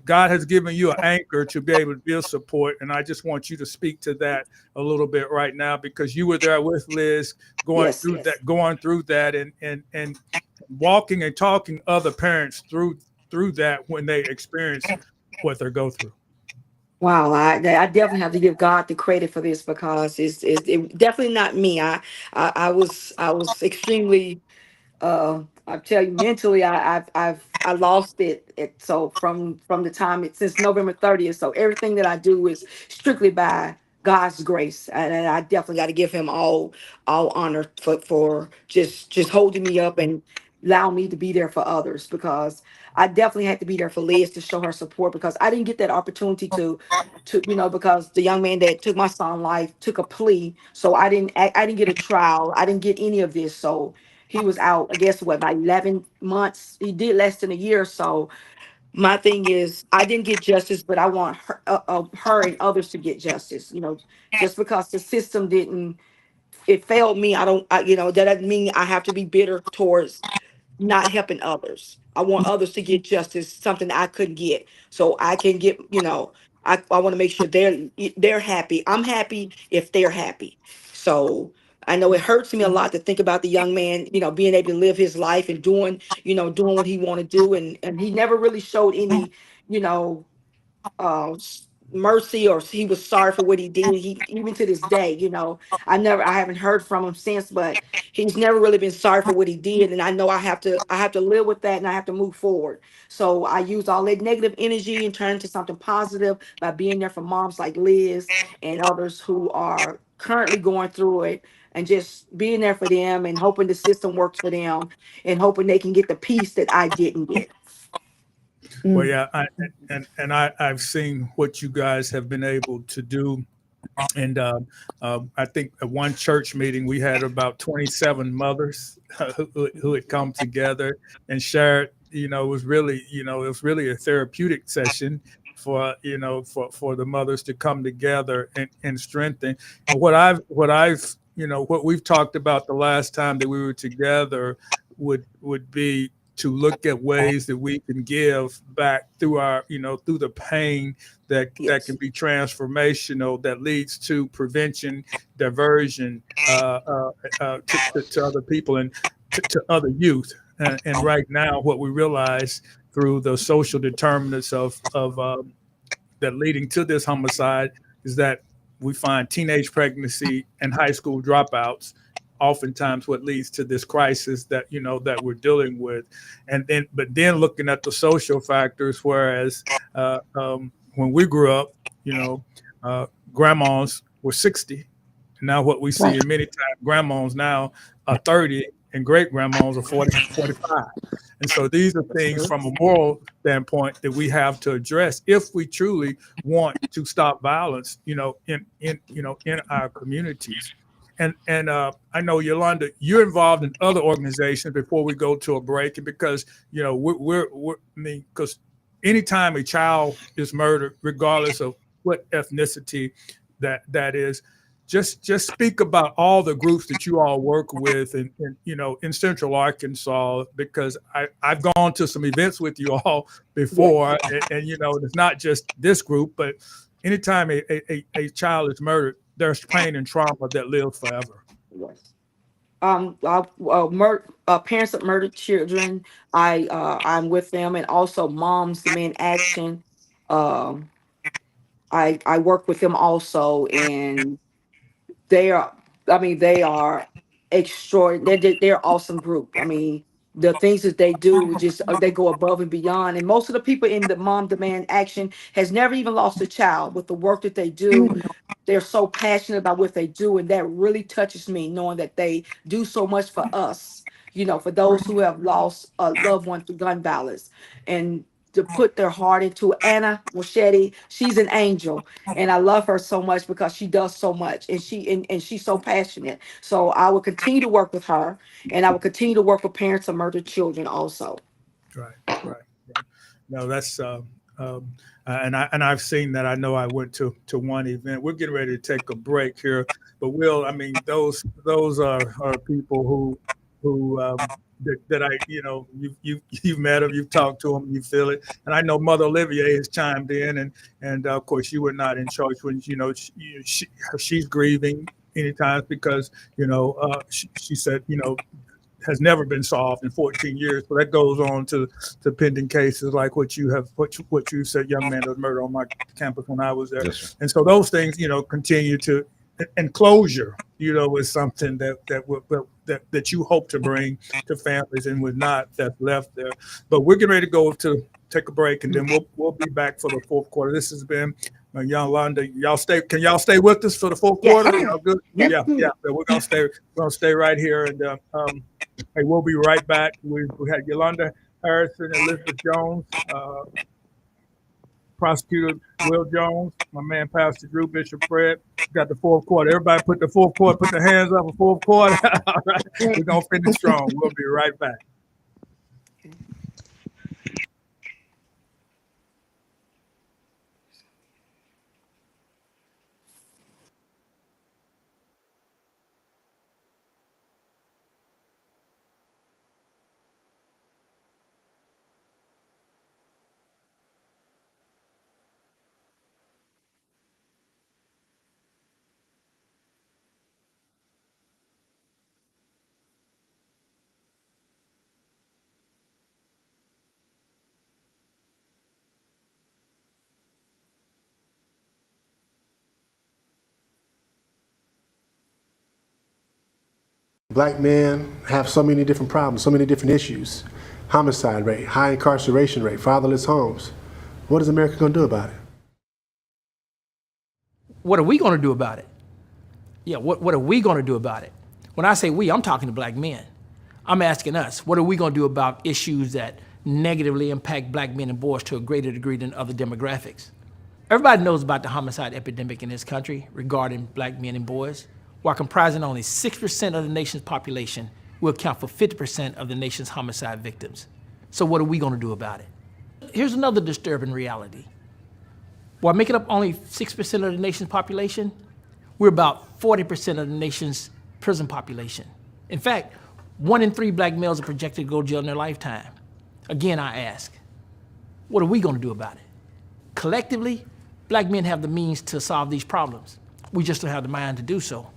Speaker 3: God has given you an anchor to be able to build support, and I just want you to speak to that a little bit right now because you were there with Liz
Speaker 11: Yes.
Speaker 3: going through that, and walking and talking other parents through that when they experience what they go through.
Speaker 11: Wow, I definitely have to give God the credit for this because it definitely not me. I was extremely I tell you, mentally, I lost it. So from the time since November 30th. So everything that I do is strictly by God's grace, and I definitely got to give Him all honor for just holding me up and allow me to be there for others because I definitely had to be there for Liz to show her support because I didn't get that opportunity to because the young man that took my son's life took a plea, so I didn't get a trial, I didn't get any of this, so he was out, I guess, what, about 11 months. He did less than a year or so. My thing is, I didn't get justice, but I want her and others to get justice. Just because the system didn't, it failed me. That doesn't mean I have to be bitter towards not helping others. I want others to get justice, something I couldn't get. So I can get, I want to make sure they're happy. I'm happy if they're happy. So I know it hurts me a lot to think about the young man, being able to live his life and doing what he want to do. And he never really showed any, you know, mercy or he was sorry for what he did. He even to this day, I haven't heard from him since, but he's never really been sorry for what he did. And I know I have to live with that and I have to move forward. So I use all that negative energy and turn it into something positive by being there for moms like Liz and others who are currently going through it and just being there for them and hoping the system works for them and hoping they can get the peace that I didn't get.
Speaker 3: Well, yeah, I've seen what you guys have been able to do, and I think at one church meeting we had about 27 mothers who had come together and shared. It was really a therapeutic session for for the mothers to come together and strengthen. And what we've talked about the last time that we were together would be to look at ways that we can give back through through the pain that can be transformational, that leads to prevention, diversion to other people and to other youth. And right now, what we realize through the social determinants of that leading to this homicide is that we find teenage pregnancy and high school dropouts oftentimes what leads to this crisis that that we're dealing with, but then looking at the social factors, whereas when we grew up, grandmas were 60. Now what we see in many times, grandmas now are 30 and great grandmas are 40, 45. And so these are things from a moral standpoint that we have to address if we truly want to stop violence, in our communities. And I know, Yolanda, you're involved in other organizations before we go to a break, and because because anytime a child is murdered, regardless of what ethnicity that is, just speak about all the groups that you all work with in Central Arkansas, because I've gone to some events with you all before, and it's not just this group, but anytime a child is murdered, there's pain and trauma that lives forever.
Speaker 11: Yes. Parents of murdered children, I'm with them, and also Moms Demand Action. Um, I work with them also, and they are extraordinary. They're awesome group. I mean, the things that they do just they go above and beyond. And most of the people in the Mom Demand Action has never even lost a child. With the work that they do, they're so passionate about what they do, and that really touches me, knowing that they do so much for us. For those who have lost a loved one through gun violence, and to put their heart into. Anna Moschetti, she's an angel, and I love her so much because she does so much, and she's so passionate. So I will continue to work with her, and I will continue to work with parents of murdered children also.
Speaker 3: Right. No, that's and I've seen that. I know I went to one event. We're getting ready to take a break here, but Will, I mean, those are people who that I, you've met them, you've talked to them, you feel it, and I know Mother Olivier has chimed in, and of course you were not in charge when she's grieving many times because she said has never been solved in 14 years. So that goes on to pending cases like what you said, young man was murdered on my campus when I was there.
Speaker 4: Yes,
Speaker 3: and so those things, continue to, and closure, is something that you hope to bring to families and was not that's left there. But we're getting ready to go to take a break, and then we'll be back for the fourth quarter. This has been Yolanda. Can y'all stay with us for the fourth quarter? Y'all good? Yeah. So we're gonna stay right here, and hey, we'll be right back. We had Yolanda Harrison, Elizabeth Jones, Prosecutor Will Jones, my man Pastor Drew, Bishop Fred. Got the fourth quarter. Everybody put their hands up for fourth quarter. All right, we're gonna finish strong. We'll be right back.
Speaker 5: Black men have so many different problems, so many different issues. Homicide rate, high incarceration rate, fatherless homes. What is America going to do about it?
Speaker 6: What are we going to do about it? Yeah, what are we going to do about it? When I say we, I'm talking to black men. I'm asking us, what are we going to do about issues that negatively impact black men and boys to a greater degree than other demographics? Everybody knows about the homicide epidemic in this country regarding black men and boys. While comprising only 6% of the nation's population, will account for 50% of the nation's homicide victims. So what are we going to do about it? Here's another disturbing reality. While making up only 6% of the nation's population, we're about 40% of the nation's prison population. In fact, 1 in 3 black males are projected to go to jail in their lifetime. Again, I ask, what are we going to do about it? Collectively, black men have the means to solve these problems. We just don't have the mind to do so.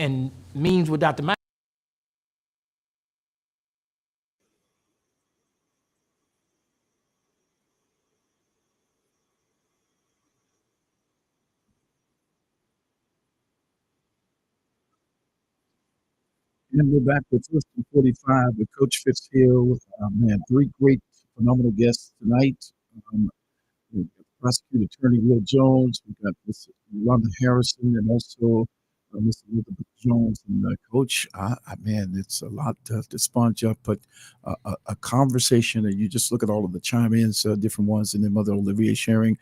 Speaker 6: And means without the mind.
Speaker 2: And we're back with First and 45 with Coach Fitz Hill. Man, 3 great, phenomenal guests tonight. We've got Prosecutor Attorney Will Jones. We've got Ms. Yolanda Harrison and also Mr. Elizabeth Jones. And Coach, man, it's a lot to sponge up, but a conversation, and you just look at all of the chime-ins, different ones, and then Mother Olivier sharing.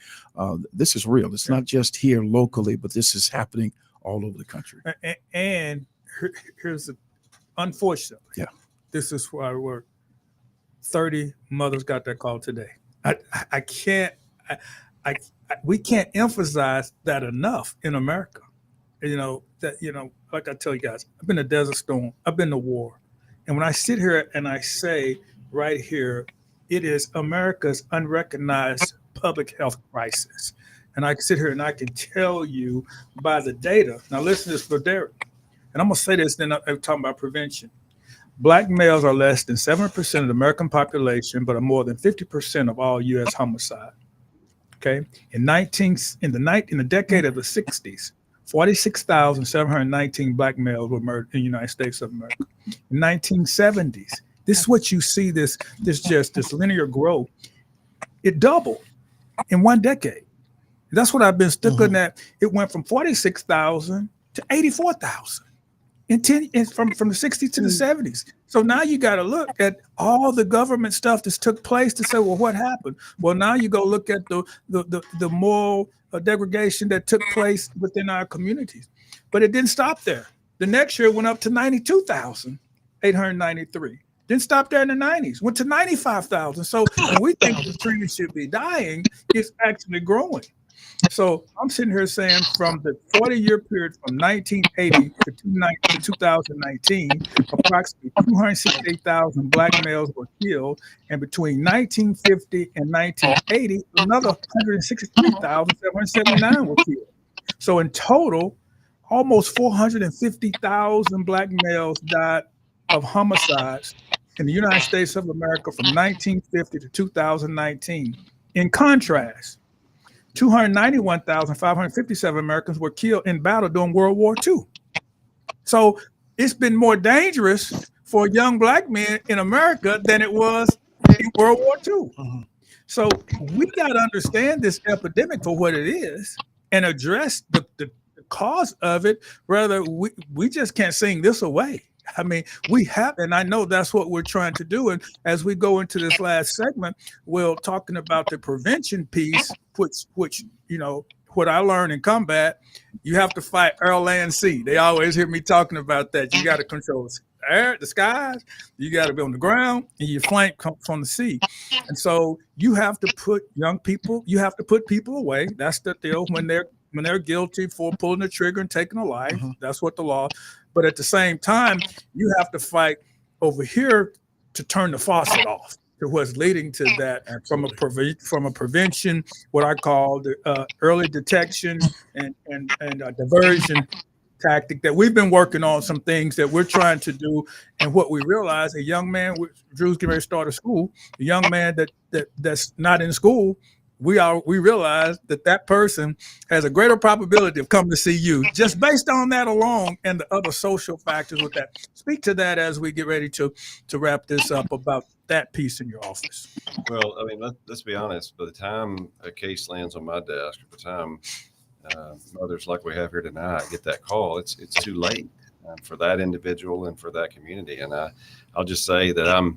Speaker 2: This is real. It's not just here locally, but this is happening all over the country.
Speaker 3: And here's the unfortunately, this is where I work. 30 mothers got that call today. We can't emphasize that enough in America. Like I tell you guys, I've been to Desert Storm, I've been to war. And when I sit here and I say right here, it is America's unrecognized public health crisis. And I can sit here and I can tell you by the data. Now listen to this for Derek. And I'm going to say this, then I'm talking about prevention. Black males are less than 7% of the American population, but are more than 50% of all U.S. homicide. Okay, in the decade of the 60s, 46,719 black males were murdered in the United States of America. In 1970s, this is what you see, this linear growth. It doubled in 1 decade. That's what I've been sticking at. It went from 46,000 to 84,000. from the 60s to the 70s. So now you got to look at all the government stuff that's took place to say, well, what happened? Well, now you go look at the moral degradation that took place within our communities. But it didn't stop there. The next year it went up to 92,893. Didn't stop there in the 90s, went to 95,000. So when we think the trend should be dying, it's actually growing. So I'm sitting here saying from the 40-year period from 1980 to 2019, approximately 268,000 Black males were killed. And between 1950 and 1980, another 163,779 were killed. So in total, almost 450,000 Black males died of homicides in the United States of America from 1950 to 2019. In contrast, 291,557 Americans were killed in battle during World War II. So it's been more dangerous for young Black men in America than it was in World War II. So we got to understand this epidemic for what it is and address the cause of it. Rather, we just can't sing this away. I mean, we have, and I know that's what we're trying to do. And as we go into this last segment, we're talking about the prevention piece, which you know, what I learned in combat, you have to fight air, land, sea. They always hear me talking about that. You got to control the air, the skies, you got to be on the ground, and you flank from the sea. And so you have to put young people, you have to put people away. That's the deal when they're guilty for pulling the trigger and taking a life. That's what the law. But at the same time, you have to fight over here to turn the faucet off, to what's leading to that. from a prevention, what I call the early detection and diversion tactic that we've been working on, some things that we're trying to do. And what we realize, a young man, Drew's getting ready to start a school, a young man that's not in school, we realize that person has a greater probability of coming to see you just based on that alone and the other social factors with that. Speak to that as we get ready to wrap this up about that piece in your office.
Speaker 4: Well, I mean, let's be honest. By the time a case lands on my desk, by the time mothers like we have here tonight get that call, it's too late for that individual and for that community. And I'll just say that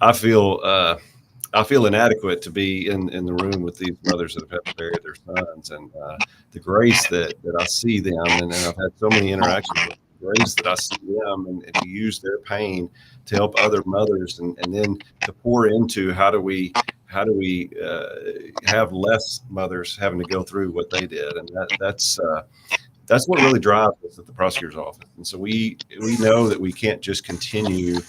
Speaker 4: I feel inadequate to be in the room with these mothers that have had to bury their sons, and the grace that I see them, and I've had so many interactions with the grace that I see them, and to use their pain to help other mothers, and then to pour into how do we have less mothers having to go through what they did, and that's what really drives us at the prosecutor's office. And so we know that we can't just continue.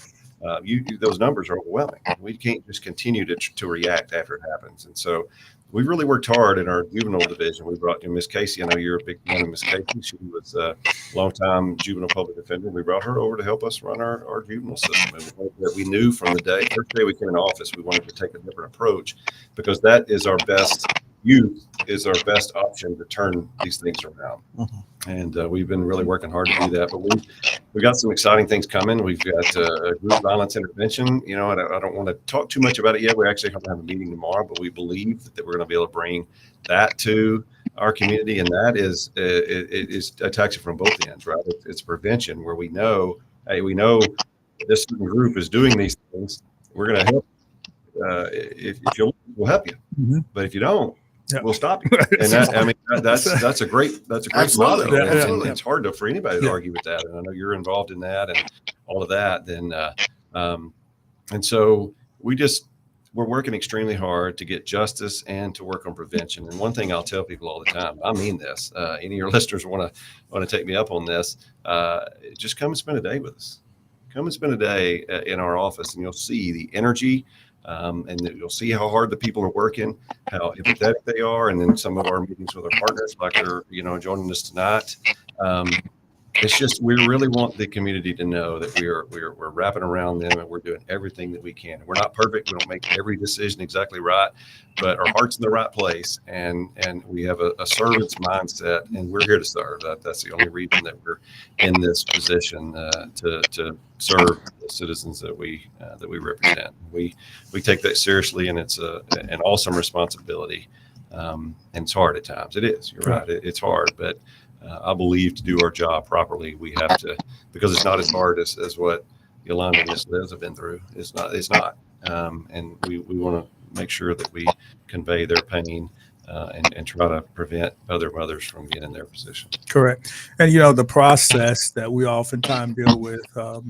Speaker 4: Those numbers are overwhelming. We can't just continue to react after it happens. And so we really worked hard in our juvenile division. We brought in Miss Casey. I know you're a big fan of Miss Casey. She was a longtime juvenile public defender. We brought her over to help us run our juvenile system. And we knew from the first day we came in office, we wanted to take a different approach, because that is our best. Youth is our best option to turn these things around. And we've been really working hard to do that. But we got some exciting things coming. We've got a group violence intervention. You know, I don't want to talk too much about it yet. We're actually going to have a meeting tomorrow, but we believe that we're going to be able to bring that to our community. And that is it attacks it from both ends, right? It's prevention, where we know this group is doing these things. We're going to help. If you'll, we'll help you. But if you don't, we'll stop you. And that's a great motto. And it's hard for anybody to argue with that. And I know you're involved in that and all of that. And so we're working extremely hard to get justice and to work on prevention. And one thing I'll tell people all the time, I mean this, any of your listeners want to take me up on this, just come and spend a day with us. Come and spend a day in our office, and you'll see the energy. And you'll see how hard the people are working, how empathetic they are. And then some of our meetings with our partners, like they're, joining us tonight. It's just, we really want the community to know that we're wrapping around them, and we're doing everything that we can. We're not perfect. We don't make every decision exactly right, but our heart's in the right place, and we have a servant's mindset, and we're here to serve. That's the only reason that we're in this position, to serve the citizens that we represent. We take that seriously, and it's an awesome responsibility. And it's hard at times. It is. You're right. It's hard, but I believe to do our job properly, we have to, because it's not as hard as what Yolanda and Miss Liz have been through. It's not. And we want to make sure that we convey their pain and try to prevent other mothers from getting in their position.
Speaker 3: Correct. And, the process that we oftentimes deal with, I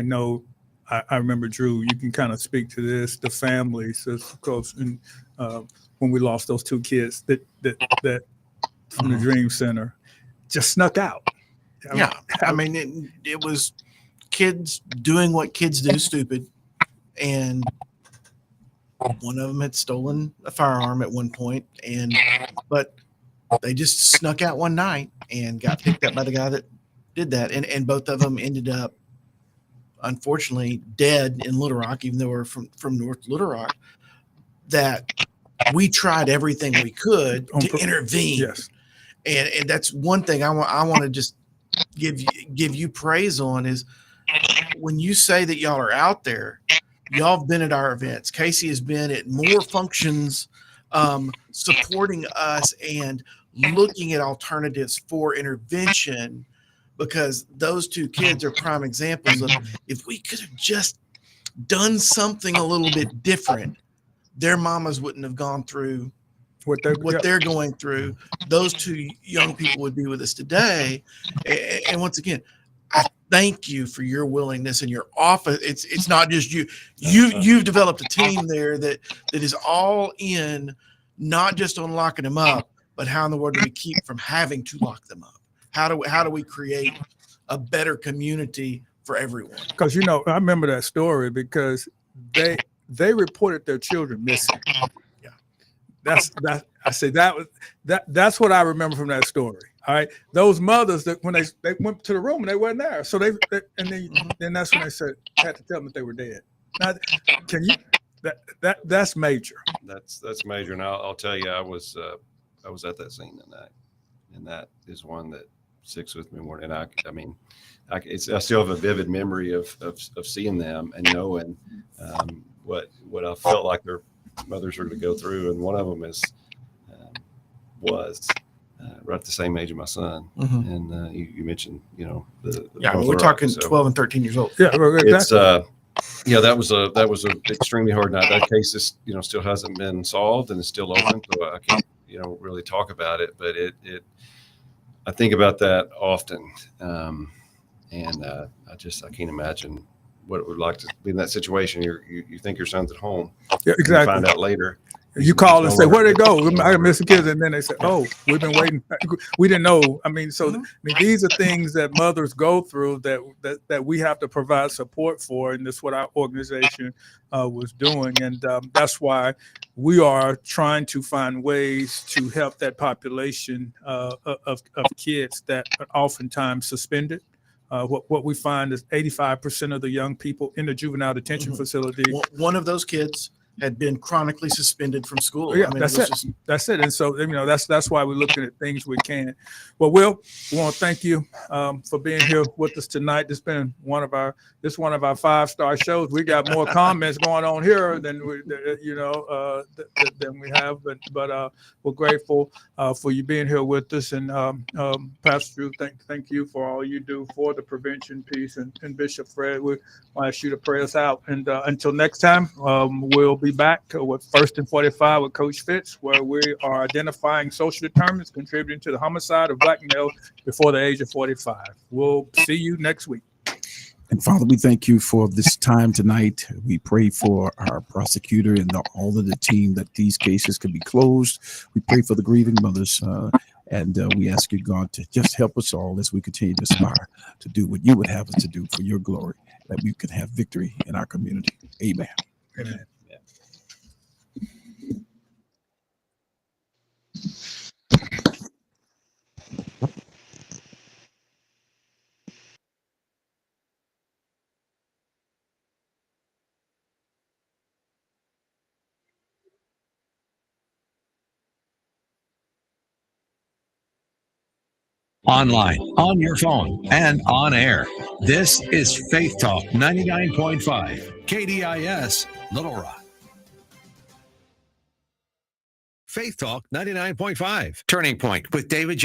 Speaker 3: know, I remember, Drew, you can kind of speak to this, the families, because when we lost those two kids that from the Dream Center just snuck out.
Speaker 1: I mean, it was kids doing what kids do, stupid. And one of them had stolen a firearm at one point, but they just snuck out one night and got picked up by the guy that did that. And both of them ended up, unfortunately, dead in Little Rock, even though we're from North Little Rock. That we tried everything we could to intervene.
Speaker 3: Yes.
Speaker 1: And that's one thing I want to just give you praise on is when you say that y'all are out there, y'all have been at our events. Casey has been at more functions, supporting us and looking at alternatives for intervention, because those two kids are prime examples of, if we could have just done something a little bit different, their mamas wouldn't have gone through what they're going through. Those two young people would be with us today. And once again, I thank you for your willingness and your office. It's not just you. You've developed a team there that is all in, not just on locking them up, but how in the world do we keep from having to lock them up? How do we create a better community for everyone?
Speaker 3: Because I remember that story because they reported their children missing. That's what I remember from that story. All right, those mothers that when they went to the room and they weren't there, so then that's when they said had to tell them that they were dead. Now, that's major.
Speaker 4: That's major, and I'll tell you, I was at that scene that night, and that is one that sticks with me more. And I still have a vivid memory of seeing them and knowing what I felt like their mothers are going to go through, and one of them was right at the same age of my son.
Speaker 1: Mm-hmm.
Speaker 4: And you mentioned,
Speaker 1: we're talking 12 and 13 years old.
Speaker 3: Yeah, exactly.
Speaker 4: It's that was a extremely hard night. That case is still hasn't been solved and is still open, so I can't really talk about it. But I think about that often, and I can't imagine what it would like to be in that situation. You think your son's at home.
Speaker 3: Yeah, exactly.
Speaker 4: You find out later.
Speaker 3: You call and say, "Where'd they go?" I miss the kids, and then they say, "Oh, we've been waiting. We didn't know." These are things that mothers go through that we have to provide support for, and that's what our organization was doing, and that's why we are trying to find ways to help that population of kids that are oftentimes suspended. What we find is 85% of the young people in the juvenile detention facility.
Speaker 1: One of those kids had been chronically suspended from school.
Speaker 3: Yeah, that's it. That's it. And so, that's why we're looking at things we can. Well, Will, we want to thank you for being here with us tonight. This has been one of our 5-star shows. We got more comments going on here than we have, but we're grateful for you being here with us. And Pastor Drew, thank you for all you do for the prevention piece, and Bishop Fred, we want to ask you to pray us out. And until next time, we'll be back with First and 45 with Coach Fitz, where we are identifying social determinants contributing to the homicide of Black males before the age of 45. We'll see you next week.
Speaker 2: And Father, we thank you for this time tonight. We pray for our prosecutor and all of the team that these cases can be closed. We pray for the grieving mothers, and we ask you, God, to just help us all as we continue to aspire to do what you would have us to do for your glory, that we can have victory in our community. Amen.
Speaker 3: Amen.
Speaker 12: Online, on your phone, and on air. This is Faith Talk 99.5, KDIS, Little Rock. Faith Talk 99.5. Turning Point with David